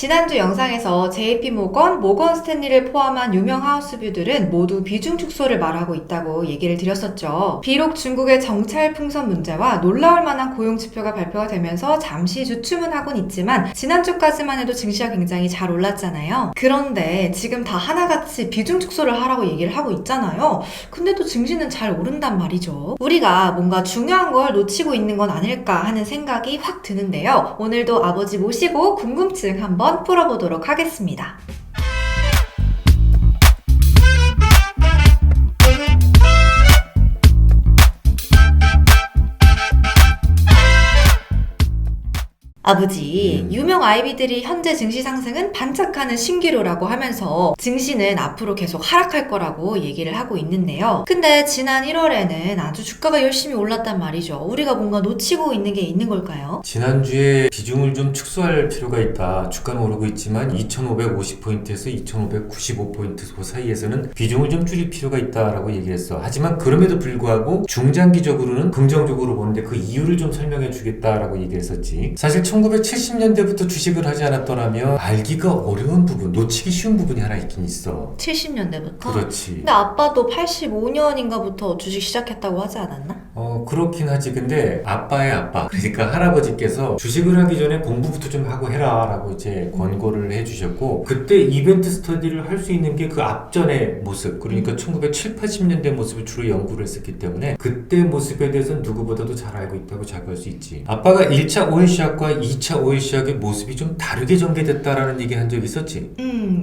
지난주 영상에서 JP 모건 스탠리를 포함한 유명 하우스뷰들은 모두 비중 축소를 말하고 있다고 얘기를 드렸었죠. 비록 중국의 정찰 풍선 문제와 놀라울 만한 고용 지표가 발표가 되면서 잠시 주춤은 하곤 있지만 지난주까지만 해도 증시가 굉장히 잘 올랐잖아요. 그런데 지금 다 하나같이 비중 축소를 하라고 얘기를 하고 있잖아요. 근데 또 증시는 잘 오른단 말이죠. 우리가 뭔가 중요한 걸 놓치고 있는 건 아닐까 하는 생각이 확 드는데요. 오늘도 아버지 모시고 궁금증 한번 풀어보도록 하겠습니다. 아버지, 유명 아이비들이 현재 증시 상승은 반짝하는 신기루라고 하면서 증시는 앞으로 계속 하락할 거라고 얘기를 하고 있는데요. 근데 지난 1월에는 아주 주가가 열심히 올랐단 말이죠. 우리가 뭔가 놓치고 있는 게 있는 걸까요? 지난주에 비중을 좀 축소할 필요가 있다. 주가는 오르고 있지만 2550포인트에서 2595포인트 그 사이에서는 비중을 좀 줄일 필요가 있다라고 얘기했어. 하지만 그럼에도 불구하고 중장기적으로는 긍정적으로 보는데 그 이유를 좀 설명해 주겠다라고 얘기했었지. 사실 1970년대부터 주식을 하지 않았더라면 알기가 어려운 부분, 놓치기 쉬운 부분이 하나 있긴 있어. 70년대부터? 그렇지. 근데 아빠도 85년인가부터 주식 시작했다고 하지 않았나? 그렇긴 하지. 근데 아빠의 아빠, 그러니까 할아버지께서 주식을 하기 전에 공부부터 좀 하고 해라 라고 이제 권고를 해주셨고, 그때 이벤트 스터디를 할 수 있는 게 그 앞전의 모습, 그러니까 1970, 80년대 모습을 주로 연구를 했었기 때문에 그때 모습에 대해서는 누구보다도 잘 알고 있다고 자부할 수 있지. 아빠가 1차 오일 시작과 2차 오일 시작의 모습이 좀 다르게 전개됐다라는 얘기 한 적 있었지?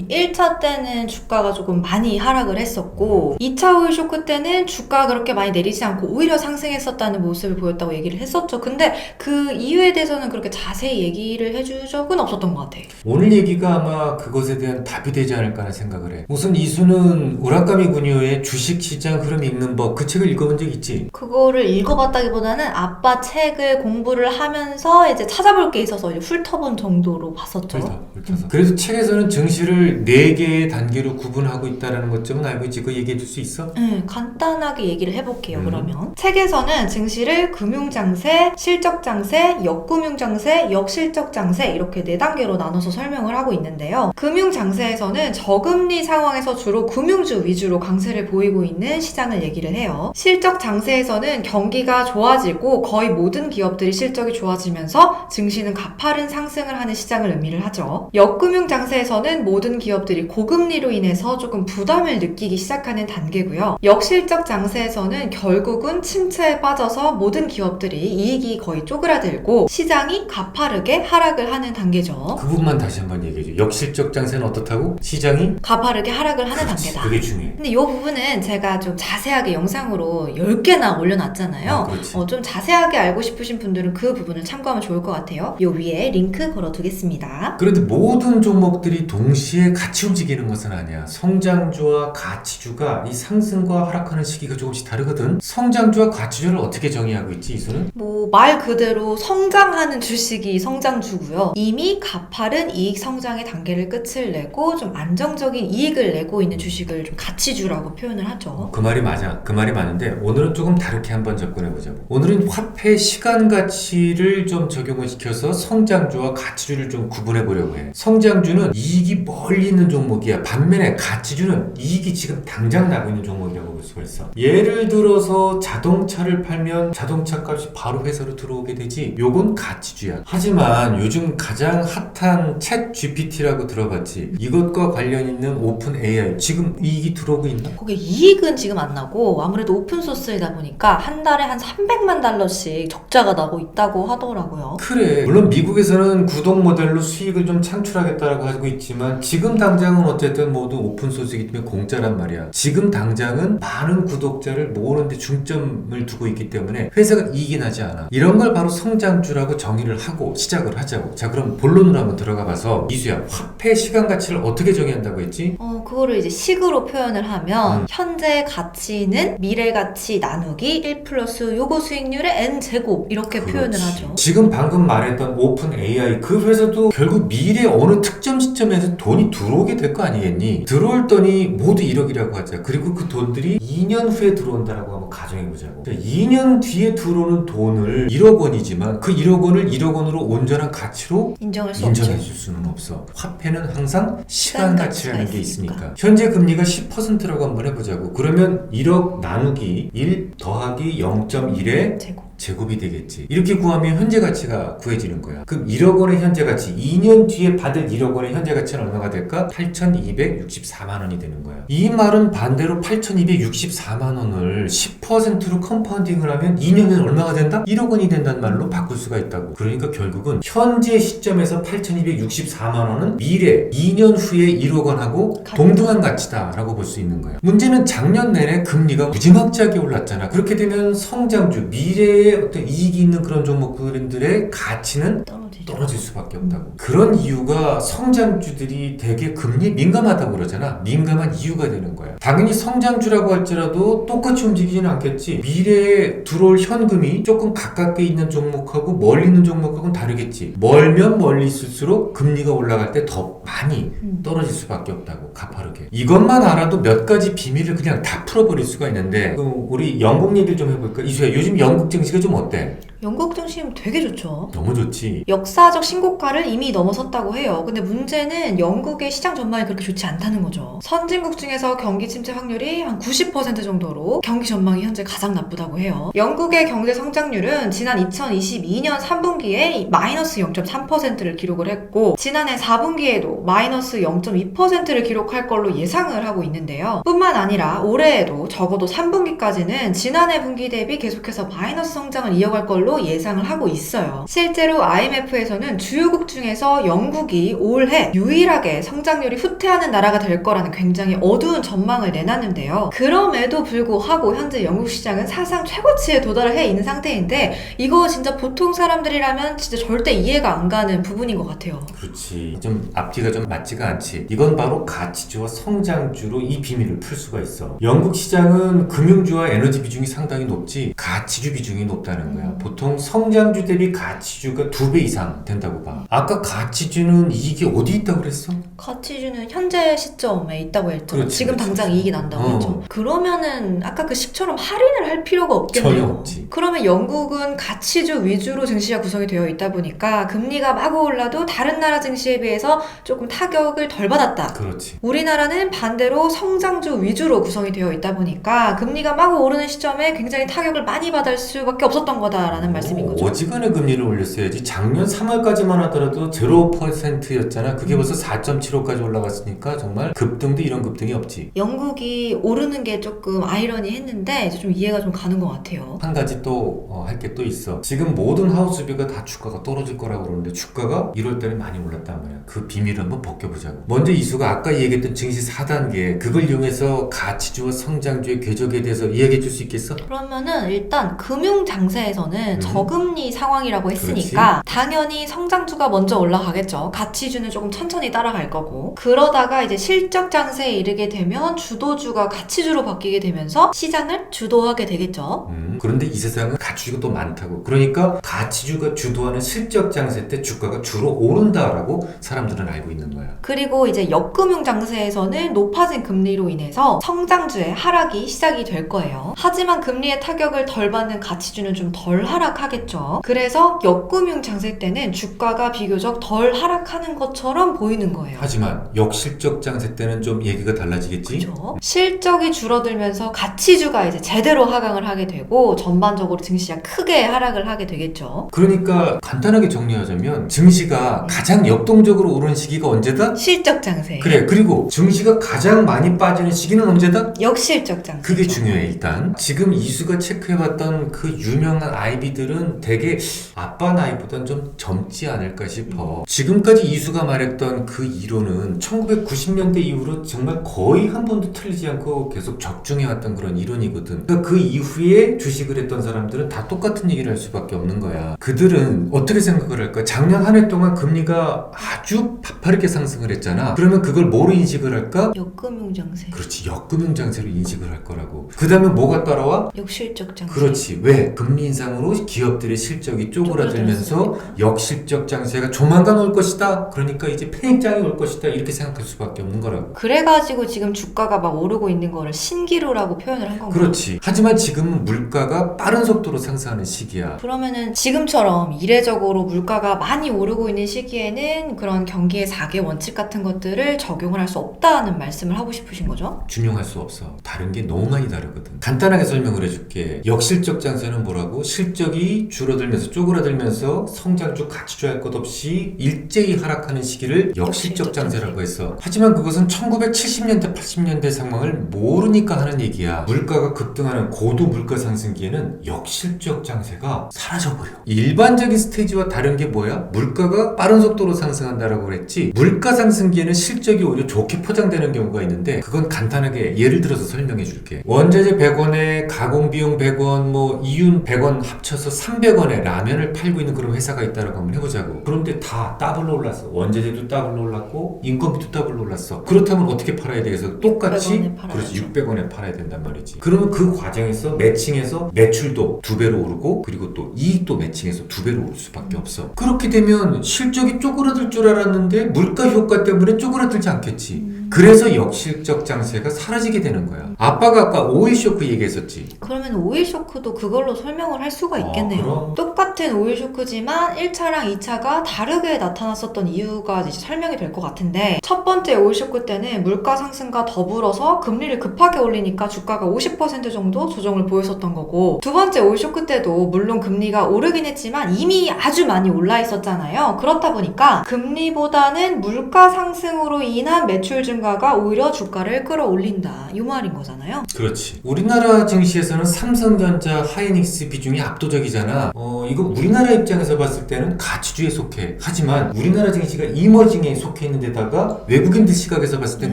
1차 때는 주가가 조금 많이 하락을 했었고 2차 오일 쇼크 때는 주가가 그렇게 많이 내리지 않고 오히려 상승했었다는 모습을 보였다고 얘기를 했었죠. 근데 그 이유에 대해서는 그렇게 자세히 얘기를 해줄 적은 없었던 것 같아. 오늘 얘기가 아마 그것에 대한 답이 되지 않을까 하는 생각을 해. 우선 이수는 우라카미 군요의 주식시장 흐름 읽는 법, 그 책을 읽어본 적 있지? 그거를 읽어봤다기보다는 아빠 책을 공부를 하면서 이제 찾아볼 게 있어서 이제 훑어본 정도로 봤었죠. 훑어서. 그래서 책에서는 증시를 4개의 단계로 구분하고 있다는 것점은 알고 있지? 그거 얘기해 줄 수 있어? 간단하게 얘기를 해볼게요. 그러면 책에서는 증시를 금융장세, 실적장세, 역금융장세, 역실적장세 이렇게 4단계로 나눠서 설명을 하고 있는데요. 금융장세에서는 저금리 상황에서 주로 금융주 위주로 강세를 보이고 있는 시장을 얘기를 해요. 실적장세에서는 경기가 좋아지고 거의 모든 기업들이 실적이 좋아지면서 증시는 가파른 상승을 하는 시장을 의미를 하죠. 역금융장세에서는 모든 기업들이 고금리로 인해서 조금 부담을 느끼기 시작하는 단계고요. 역실적 장세에서는 결국은 침체에 빠져서 모든 기업들이 이익이 거의 쪼그라들고 시장이 가파르게 하락을 하는 단계죠. 그 부분만 다시 한번 얘기해줘. 역실적 장세는 어떻다고? 시장이? 가파르게 하락을 하는 그렇지, 단계다. 그게 중요해. 근데 이 부분은 제가 좀 자세하게 영상으로 10개나 올려놨잖아요. 좀 자세하게 알고 싶으신 분들은 그 부분을 참고하면 좋을 것 같아요. 요 위에 링크 걸어두겠습니다. 그런데 모든 종목들이 동시에 같이 움직이는 것은 아니야. 성장주와 가치주가 이 상승과 하락하는 시기가 조금씩 다르거든. 성장주와 가치주를 어떻게 정의하고 있지, 이수는? 말 그대로 성장하는 주식이 성장주고요. 이미 가파른 이익 성장의 단계를 끝을 내고 좀 안정적인 이익을 내고 있는 주식을 좀 가치주라고 표현을 하죠. 그 말이 맞아. 그 말이 맞는데 오늘은 조금 다르게 한번 접근해보자고. 오늘은 화폐 시간 가치를 좀 적용을 시켜서 성장주와 가치주를 좀 구분해보려고 해. 성장주는 이익이 멀리 있는 종목이야. 반면에 가치주는 이익이 지금 당장 나고 있는 종목이라고 볼 수가 있어. 예를 들어서 자동차를 팔면 자동차 값이 바로 회사로 들어오게 되지. 요건 가치주야. 하지만 요즘 가장 핫한 챗 GPT라고 들어봤지. 이것과 관련 있는 오픈 AI 지금 이익이 들어오고 있나? 거기에 이익은 지금 안 나고 아무래도 오픈소스이다 보니까 한 달에 한 300만 달러씩 적자가 나고 있다고 하더라고요. 그래. 물론 미국에서는 구독 모델로 수익을 좀 창출하겠다라고 하고 있지만 지금 당장은 어쨌든 모두 오픈소스이기 때문에 공짜란 말이야. 지금 당장은 많은 구독자를 모으는 데 중점을 두고 있기 때문에 회사가 이익이 나지 않아. 이런 걸 바로 성장주라고 정의를 하고 시작을 하자고. 자, 그럼 본론으로 한번 들어가 봐서 이수야, 화폐 시간 가치를 어떻게 정의한다고 했지? 그거를 이제 식으로 표현을 하면 현재 가치는 미래 가치 나누기 1 플러스 요거 수익률의 n제곱 이렇게 표현을 하죠. 지금 방금 말했던 오픈 AI 그 회사도 결국 미래 어느 특정 시점에서 돈이 들어오게 될 거 아니겠니? 들어올 돈이 모두 1억이라고 하자. 그리고 그 돈들이 2년 후에 들어온다라고 한번 가정해보자고. 2년 2년 뒤에 들어오는 돈을 1억 원이지만 그 1억 원을 1억 원으로 온전한 가치로 인정할 수 인정해 없죠. 줄 수는 없어. 화폐는 항상 시간 시간 가치가 가치라는 게 있으니까. 있으니까. 현재 금리가 10%라고 한번 해보자고. 그러면 1억 나누기 1 더하기 0.1에 제곱. 제곱이 되겠지. 이렇게 구하면 현재 가치가 구해지는 거야. 그럼 1억 원의 현재 가치, 2년 뒤에 받을 1억 원의 현재 가치는 얼마가 될까? 8,264만 원이 되는 거야. 이 말은 반대로 8,264만 원을 10%로 컴파운딩을 하면 2년은 얼마가 된다? 1억 원이 된다는 말로 바꿀 수가 있다고. 그러니까 결국은 현재 시점에서 8,264만 원은 미래 2년 후에 1억 원하고 동등한 가치다라고 볼 수 있는 거야. 문제는 작년 내내 금리가 무지막지하게 올랐잖아. 그렇게 되면 성장주, 미래에 어떤 이익이 있는 그런 종목들의 가치는 떨어질 수밖에 없다고. 그런 이유가 성장주들이 되게 금리에 민감하다고 그러잖아. 민감한 이유가 되는 거야. 당연히 성장주라고 할지라도 똑같이 움직이지는 않겠지. 미래에 들어올 현금이 조금 가깝게 있는 종목하고 멀리 있는 종목하고는 다르겠지. 멀면 멀리 있을수록 금리가 올라갈 때 더 많이 떨어질 수밖에 없다고. 가파르게. 이것만 알아도 몇 가지 비밀을 그냥 다 풀어버릴 수가 있는데, 그럼 우리 영국 얘기를 좀 해볼까? 이수야, 요즘 영국 증시가 좀 어때? 영국 증시 되게 좋죠. 너무 좋지. 역사적 신고가를 이미 넘어섰다고 해요. 근데 문제는 영국의 시장 전망이 그렇게 좋지 않다는 거죠. 선진국 중에서 경기 침체 확률이 한 90% 정도로 경기 전망이 현재 가장 나쁘다고 해요. 영국의 경제 성장률은 지난 2022년 3분기에 마이너스 0.3%를 기록을 했고, 지난해 4분기에도 마이너스 0.2%를 기록할 걸로 예상을 하고 있는데요. 뿐만 아니라 올해에도 적어도 3분기까지는 지난해 분기 대비 계속해서 마이너스 성장을 이어갈 걸로 예상을 하고 있어요. 실제로 IMF에서는 주요국 중에서 영국이 올해 유일하게 성장률이 후퇴하는 나라가 될 거라는 굉장히 어두운 전망을 내놨는데요. 그럼에도 불구하고 현재 영국 시장은 사상 최고치에 도달을 해 있는 상태인데, 이거 진짜 보통 사람들이라면 진짜 절대 이해가 안 가는 부분인 것 같아요. 그렇지. 좀 앞뒤가 좀 맞지가 않지. 이건 바로 가치주와 성장주로 이 비밀을 풀 수가 있어. 영국 시장은 금융주와 에너지 비중이 상당히 높지 가치주 비중이 높다는 거야. 보통 성장주 대비 가치주가 2배 이상 된다고 봐. 아까 가치주는 이익이 어디 있다고 그랬어? 가치주는 현재 시점에 있다고 했죠. 그렇지, 지금 그렇지. 당장 이익이 난다고 했죠. 그러면은 아까 그 식처럼 할인을 할 필요가 없겠네요. 전혀 없지. 그러면 영국은 가치주 위주로 증시가 구성이 되어 있다 보니까 금리가 마구 올라도 다른 나라 증시에 비해서 조금 타격을 덜 받았다. 그렇지. 우리나라는 반대로 성장주 위주로 구성이 되어 있다 보니까 금리가 마구 오르는 시점에 굉장히 타격을 많이 받을 수밖에 없었던 거다라는 말씀인 거죠. 어지간해 금리를 올렸어야지. 작년 3월까지만 하더라도 0%였잖아. 그게 벌써 4.75까지 올라갔으니까 정말 급등도 이런 급등이 없지. 영국이 오르는 게 조금 아이러니했는데 이제 좀 이해가 좀 가는 것 같아요. 한 가지 또 할 게 또 있어. 지금 모든 하우스비가 다 주가가 떨어질 거라고 그러는데 주가가 1월 달에 많이 올랐단 말이야. 그 비밀을 한번 벗겨보자고. 먼저 이수가 아까 얘기했던 증시 4단계, 그걸 이용해서 가치주와 성장주의 궤적에 대해서 이야기해 줄 수 있겠어? 그러면은 일단 금융 장세에서는 저금리 상황이라고 했으니까 당연히 성장주가 먼저 올라가겠죠. 가치주는 조금 천천히 따라갈 거고, 그러다가 이제 실적 장세에 이르게 되면 주도주가 가치주로 바뀌게 되면서 시장을 주도하게 되겠죠. 그런데 이 세상은 가치주가 또 많다고. 그러니까 가치주가 주도하는 실적 장세 때 주가가 주로 오른다라고 사람들은 알고 있는 거야. 그리고 이제 역금융 장세에서는 높아진 금리로 인해서 성장주의 하락이 시작이 될 거예요. 하지만 금리의 타격을 덜 받는 가치주는 좀 덜 하락하겠죠. 그래서 역금융 장세 때는 주가가 비교적 덜 하락하는 것처럼 보이는 거예요. 하지만 역실적 장세 때는 좀 얘기가 달라지겠지? 그렇죠. 실적이 줄어들면서 가치주가 이제 제대로 하강을 하게 되고 전반적으로 증시가 크게 하락을 하게 되겠죠. 그러니까 간단하게 정리하자면 증시가 가장 역동적으로 오르는 시기가 언제다? 실적 장세. 그래. 그리고 증시가 가장 많이 빠지는 시기는 언제다? 역실적 장세. 그게 중요해. 일단 지금 이수가 체크해봤던 그 유명한 아이비들은 되게 아빠 나이보단 좀 젊지 않을까 싶어. 지금까지 이수가 말했던 그 이론은 1990년대 이후로 정말 거의 한 번도 틀리지 않고 계속 적중해왔던 그런 이론이거든. 그러니까 그 이후에 주식을 했던 사람들은 다 똑같은 얘기를 할 수밖에 없는 거야. 그들은 어떻게 생각을 할까? 작년 한 해 동안 금리가 아주 파파르게 상승을 했잖아. 그러면 그걸 뭐로 인식을 할까? 역금융 장세. 그렇지. 역금융 장세로 인식을 할 거라고. 그 다음에 뭐가 따라와? 역실적 장세. 그렇지. 왜? 금리 인상으로 기업들의 실적이 쪼그라들면서 역실적 장세가 조만간 올 것이다. 그러니까 이제 패닉장이 올 것이다. 이렇게 생각할 수밖에 없는 거라고. 그래가지고 지금 주가가 막 오르고 있는 거를 신기루라고 표현을 한 건가요? 그렇지. 하지만 지금은 물가가 빠른 속도로 상승하는 시기야. 그러면은 지금처럼 이례적으로 물가가 많이 오르고 있는 시기에는 그런 경기의 4개 원칙 같은 것들을 적용을 할 수 없다는 말씀을 하고 싶으신 거죠? 준용할 수 없어. 다른 게 너무 많이 다르거든. 간단하게 설명을 해줄게. 역실적 장세는 뭐라고? 실적이 줄어들면서 쪼그라들면서 성장주 가치주 할 것 없이 일제히 하락하는 시기를 역실적 장세라고 했어. 하지만 그것은 1970년대 80년대 상황을 모르니까 하는 얘기야. 물가가 급등하는 고도 물가 상승기에는 역실적 장세가 사라져버려. 일반적인 스테이지와 다른 게 뭐야? 물가가 빠른 속도로 상승한다라고 그랬지. 물가 상승기에는 실적이 오히려 좋게 포장되는 경우가 있는데, 그건 간단하게 예를 들어서 설명해 줄게. 원자재 100원에 가공비용 100원, 뭐 이윤 100원 합쳐서 300원에 라면을 팔고 있는 그런 회사가 있다라고 한번 해보자고. 그런데 다 더블로 올랐어. 원자재도 더블로 올랐고 인건비도 더블로 올랐어. 그렇다면 어떻게 팔아야 되겠어? 똑같이 600원에 그렇지, 600원에 팔아야 된단 말이지. 그러면 그 과정에서 매칭해서 매출도 2배로 오르고, 그리고 또 이익도 매칭해서 2배로 오를 수밖에 없어. 그렇게 되면 실적이 쪼그라들 줄 알았는데 물가 효과 때문에 쪼그라들지 않겠지. 그래서 역실적 장세가 사라지게 되는 거야. 아빠가 아까 오일 쇼크 얘기했었지. 그러면 오일 쇼크도 그걸로 설명을 할 수가 있겠네요. 그럼? 똑같은 오일 쇼크지만 1차랑 2차가 다르게 나타났었던 이유가 이제 설명이 될 것 같은데, 첫 번째 오일 쇼크 때는 물가 상승과 더불어서 금리를 급하게 올리니까 주가가 50% 정도 조정을 보였었던 거고, 두 번째 오일 쇼크 때도 물론 금리가 오르긴 했지만 이미 아주 많이 올라 있었잖아요. 그렇다 보니까 금리보다는 물가 상승으로 인한 매출 증가가 오히려 주가를 끌어올린다, 이 말인 거잖아요. 그렇지. 우리나라 증시에서는 삼성전자, 하이닉스 비중이 압도적이잖아. 이거 우리나라 입장에서 봤을 때는 가치주에 속해. 하지만 우리나라 증시가 이머징에 속해 있는 데다가 외국인들 시각에서 봤을 땐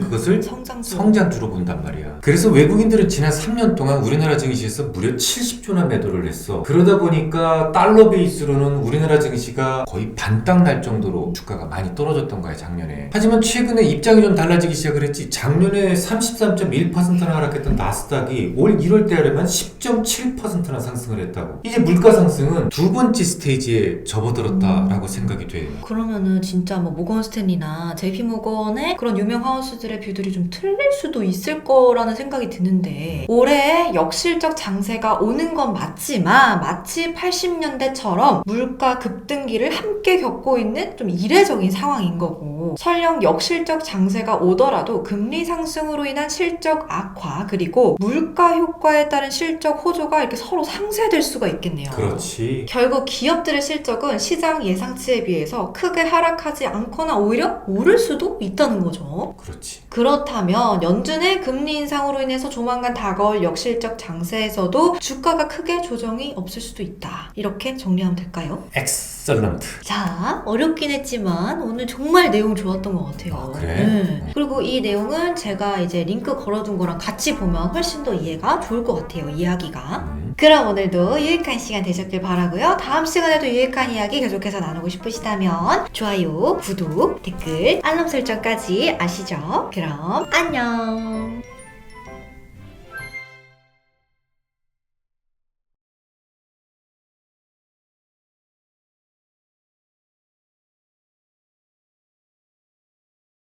그것을 성장주로 본단 말이야. 그래서 외국인들은 지난 3년 동안 우리나라 증시에서 무려 70조나 매도를 했어. 그러다 보니까 달러 베이스로는 우리나라 증시가 거의 반딱 날 정도로 주가가 많이 떨어졌던 거야, 작년에. 하지만 최근에 입장이 좀 달라지기 시작을 했지. 작년에 33.1%나 하락했던 나스닥이 올 1월 달에만 10.7%나 상승을 했다고. 이제 물가 상승은 두 번째 스테이지에 접어들었다라고 생각이 돼. 그러면은 진짜 뭐 모건 스탠리나 JP 모건의 그런 유명 하우스들의 뷰들이 좀 틀릴 수도 있을 거라는 생각이 드는데, 올해 역실적 장세가 오는 건 맞지만 마치 80년대처럼 물가 급등기를 함께 겪고 있는 좀 이례적인 상황인 거고, 설령 역실적 장세가 오더라도 금리 상승으로 인한 실적 악화, 그리고 물가 효과에 따른 실적 호조가 이렇게 서로 상쇄될 수가 있겠네요. 그렇지. 결국 기업들의 실적은 시장 예상치에 비해서 크게 하락하지 않거나 오히려 오를 수도 있다는 거죠. 그렇지. 그렇다면 연준의 금리 인상으로 인해서 조만간 다가올 역실적 장세에서도 주가가 크게 조정이 없을 수도 있다, 이렇게 정리하면 될까요? 엑셀런트. 자, 어렵긴 했지만 오늘 정말 내용 좋았던 것 같아요. 아, 그래? 네. 그리고 이 내용은 제가 이제 링크 걸어둔 거랑 같이 보면 훨씬 더 이해가 좋을 것 같아요, 이야기가. 그럼 오늘도 유익한 시간 되셨길 바라고요. 다음 시간에도 유익한 이야기 계속해서 나누고 싶으시다면 좋아요, 구독, 댓글, 알람 설정까지 아시죠? 그럼 안녕.